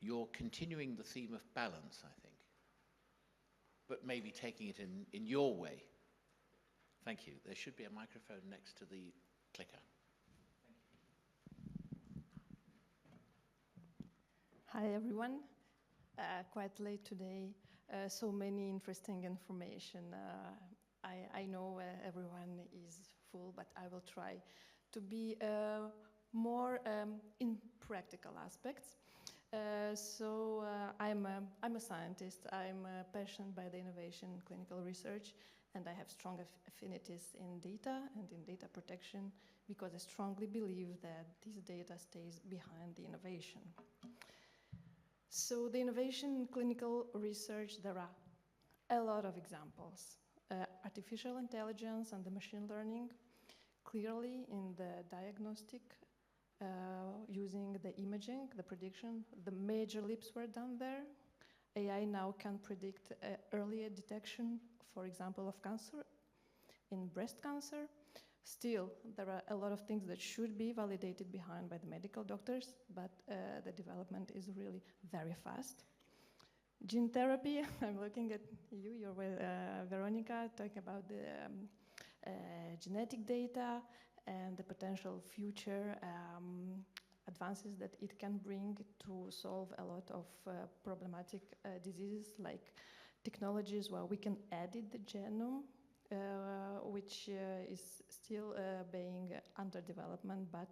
you're continuing the theme of balance, I think, but maybe taking it in your way. Thank you. There should be a microphone next to the clicker. Hi, everyone. Quite late today, so many interesting information. I know everyone is full, but I will try to be more in practical aspects. I'm a scientist. I'm passionate by the innovation in clinical research, and I have strong affinities in data and in data protection because I strongly believe that this data stays behind the innovation. So the innovation in clinical research, there are a lot of examples. Artificial intelligence and the machine learning, clearly in the diagnostic, using the imaging, the prediction, the major leaps were done there. AI now can predict earlier detection, for example, of cancer, in breast cancer. Still, there are a lot of things that should be validated behind by the medical doctors, but the development is really very fast. Gene therapy, I'm looking at you, you're with Veronica, talking about the genetic data and the potential future advances that it can bring to solve a lot of problematic diseases, like technologies where we can edit the genome, which is still being under development, but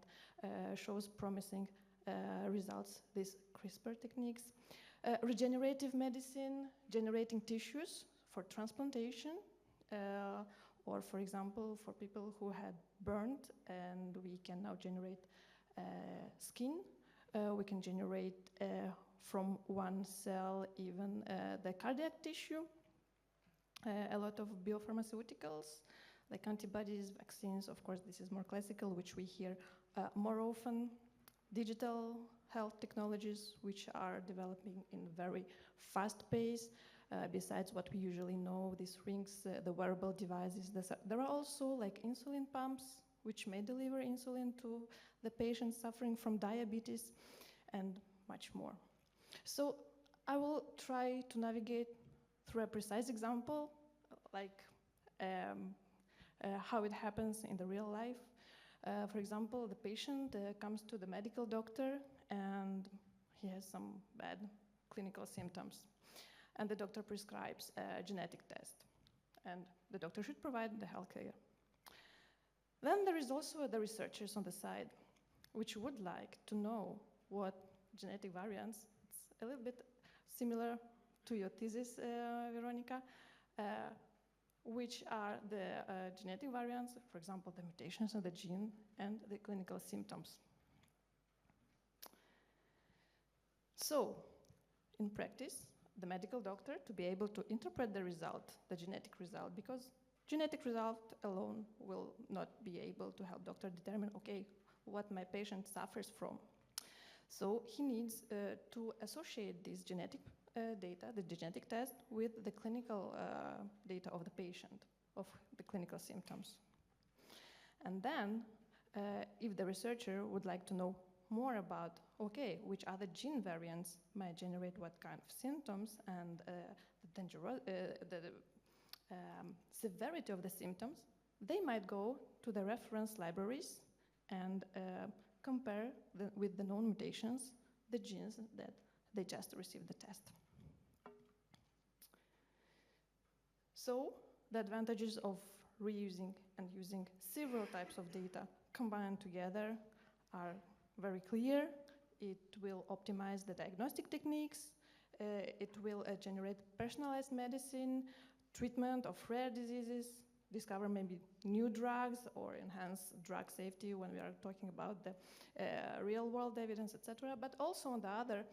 shows promising results, these CRISPR techniques. Regenerative medicine, generating tissues for transplantation, or for example, for people who had burned, and we can now generate skin. We can generate from one cell even the cardiac tissue. A lot of biopharmaceuticals, like antibodies, vaccines, of course, this is more classical, which we hear more often. Digital health technologies, which are developing in very fast pace. Besides what we usually know, these rings, the wearable devices. There are also like insulin pumps, which may deliver insulin to the patients suffering from diabetes, and much more. So I will try to navigate through a precise example, like how it happens in the real life. For example, the patient comes to the medical doctor and he has some bad clinical symptoms. And the doctor prescribes a genetic test. And the doctor should provide the healthcare. Then there is also the researchers on the side, which would like to know what genetic variants, it's a little bit similar to your thesis, Veronica, which are the genetic variants, for example, the mutations in the gene and the clinical symptoms. So, in practice, the medical doctor, to be able to interpret the result, the genetic result, because genetic result alone will not be able to help doctor determine, okay, what my patient suffers from. So he needs to associate this genetic data, the genetic test, with the clinical data of the patient, of the clinical symptoms. And then, if the researcher would like to know more about, okay, which other gene variants might generate what kind of symptoms and the severity of the symptoms, they might go to the reference libraries and compare with the known mutations, the genes that they just received the test. So the advantages of reusing and using several types of data combined together are very clear. It will optimize the diagnostic techniques. It will generate personalized medicine, treatment of rare diseases, discover maybe new drugs or enhance drug safety when we are talking about the real-world evidence, etc. But also on the other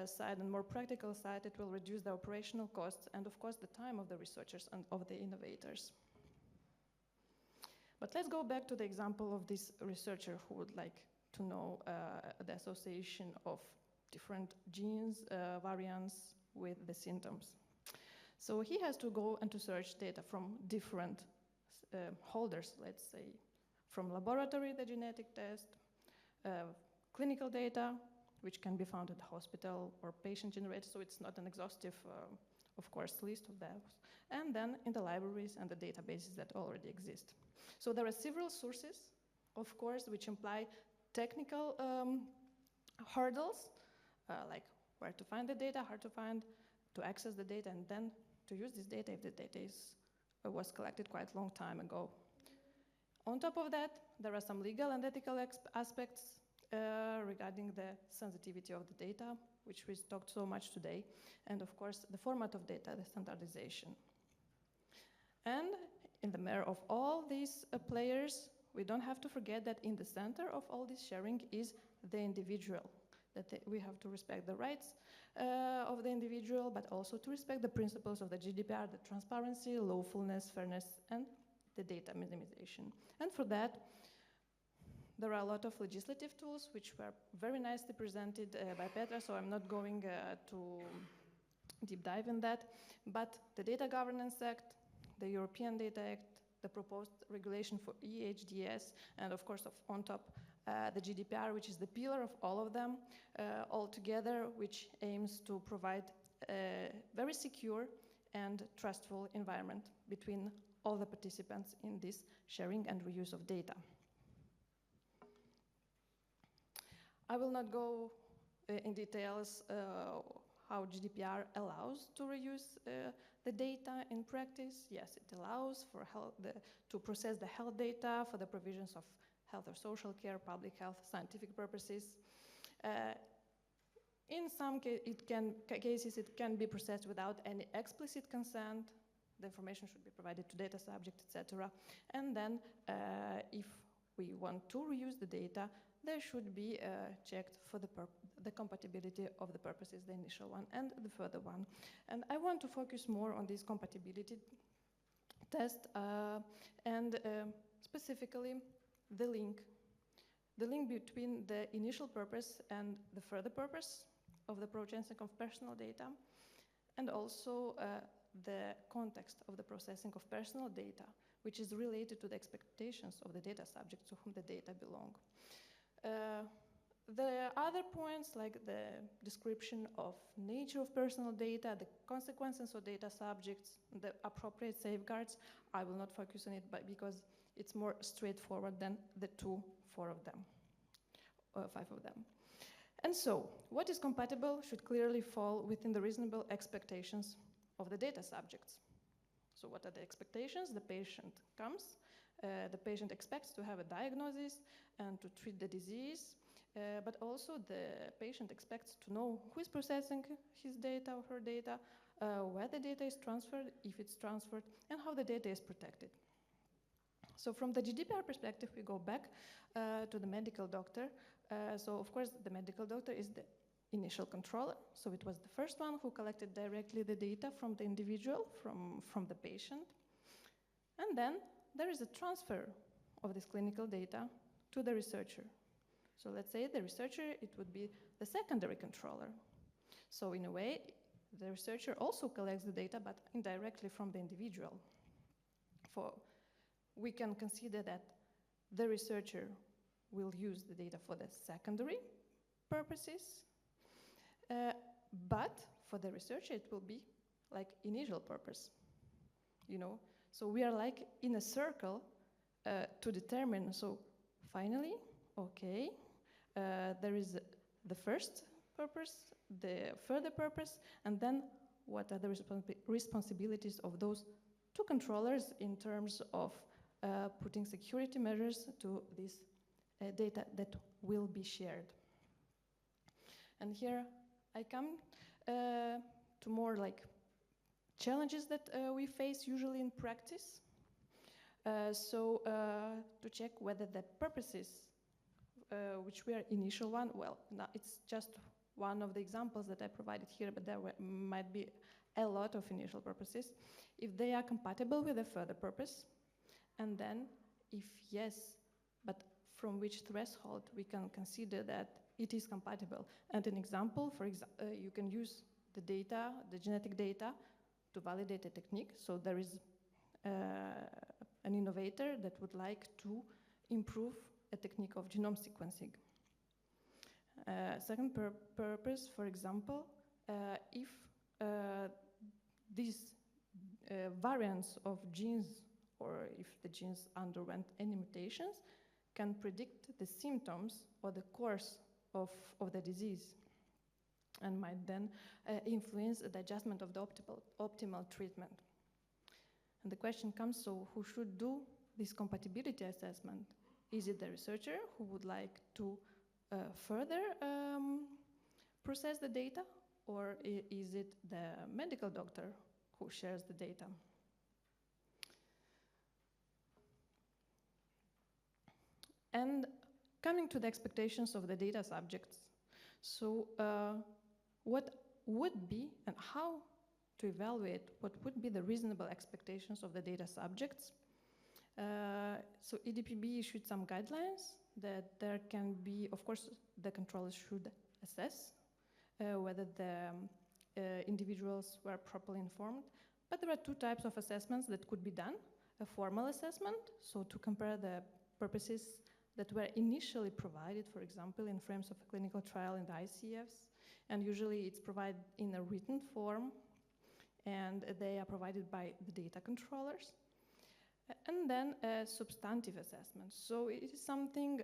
side, and more practical side, it will reduce the operational costs and, of course, the time of the researchers and of the innovators. But let's go back to the example of this researcher who would like to know the association of different genes, variants with the symptoms. So he has to go and to search data from different holders, let's say, from laboratory, the genetic test, clinical data, which can be found at the hospital or patient-generated, so it's not an exhaustive, of course, list of those. And then in the libraries and the databases that already exist. So there are several sources, of course, which imply technical hurdles, like where to find the data, how to find, to access the data, and then to use this data if the data was collected quite a long time ago. On top of that, there are some legal and ethical aspects regarding the sensitivity of the data, which we talked so much today, and of course the format of data, the standardization. And in the mirror of all these players, we don't have to forget that in the center of all this sharing is the individual, that we have to respect the rights of the individual, but also to respect the principles of the GDPR, the transparency, lawfulness, fairness, and the data minimization. And for that, there are a lot of legislative tools which were very nicely presented by Petra, so I'm not going to deep dive in that. But the Data Governance Act, the European Data Act, the proposed regulation for EHDS, and of course, on top, the GDPR, which is the pillar of all of them, all together, which aims to provide a very secure and trustful environment between all the participants in this sharing and reuse of data. I will not go in details how GDPR allows to reuse the data in practice. Yes, it allows for to process the health data for the provisions of health or social care, public health, scientific purposes. In some cases, it can be processed without any explicit consent. The information should be provided to data subject, etc. And then, if we want to reuse the data, there should be checked for the compatibility of the purposes, the initial one and the further one. And I want to focus more on this compatibility test and specifically the link between the initial purpose and the further purpose of the processing of personal data, and also the context of the processing of personal data, which is related to the expectations of the data subjects to whom the data belong. The other points, like the description of nature of personal data, the consequences of data subjects, the appropriate safeguards, I will not focus on it, but because it's more straightforward than the 5 of them. And so, what is compatible should clearly fall within the reasonable expectations of the data subjects. So what are the expectations? The patient comes, the patient expects to have a diagnosis and to treat the disease, but also the patient expects to know who is processing his data or her data, where the data is transferred, if it's transferred, and how the data is protected. So from the GDPR perspective, we go back to the medical doctor. So of course, the medical doctor is the initial controller. So it was the first one who collected directly the data from the individual, from the patient. And then there is a transfer of this clinical data to the researcher. So let's say the researcher, it would be the secondary controller. So in a way, the researcher also collects the data, but indirectly from the individual. We can consider that the researcher will use the data for the secondary purposes, but for the researcher, it will be like initial purpose, So we are like in a circle to determine, so finally, okay, there is the first purpose, the further purpose, and then what are the responsibilities of those 2 controllers in terms of putting security measures to this data that will be shared. And here I come to more like challenges that we face usually in practice. To check whether the purposes, which were initial one, well, it's just one of the examples that I provided here, but there might be a lot of initial purposes, if they are compatible with a further purpose, and then if yes, but from which threshold we can consider that it is compatible. And an example, you can use the data, the genetic data, to validate a technique. So there is an innovator that would like to improve a technique of genome sequencing. Second purpose, for example, if these variants of genes, or if the genes underwent any mutations, can predict the symptoms or the course of the disease, and might then influence the adjustment of the optimal treatment. And the question comes, so who should do this compatibility assessment? Is it the researcher who would like to further process the data, or is it the medical doctor who shares the data? And coming to the expectations of the data subjects, so what would be and how to evaluate what would be the reasonable expectations of the data subjects? So EDPB issued some guidelines that there can be, of course, the controllers should assess whether the individuals were properly informed, but there are two types of assessments that could be done. A formal assessment, so to compare the purposes that were initially provided, for example, in frames of a clinical trial in the ICFs, and usually it's provided in a written form, and they are provided by the data controllers. And then a substantive assessment. So it is something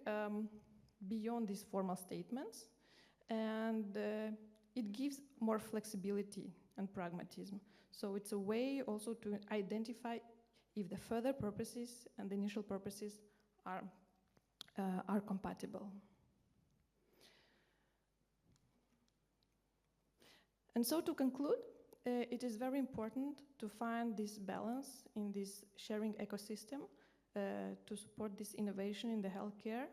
beyond these formal statements, and it gives more flexibility and pragmatism. So it's a way also to identify if the further purposes and the initial purposes are compatible. And so to conclude, it is very important to find this balance in this sharing ecosystem to support this innovation in the healthcare.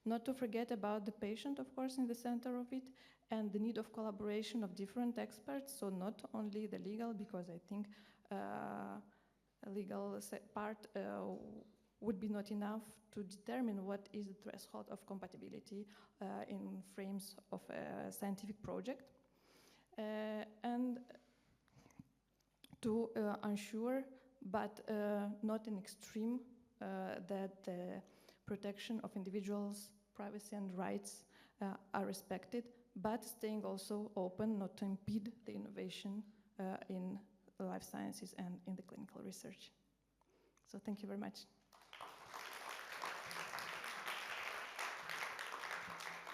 Not to forget about the patient, of course, in the center of it, and the need of collaboration of different experts, so not only the legal, because I think a legal part would be not enough to determine what is the threshold of compatibility in frames of a scientific project. And to ensure, but not in extreme, that the protection of individuals' privacy and rights are respected, but staying also open, not to impede the innovation in life sciences and in the clinical research. So thank you very much.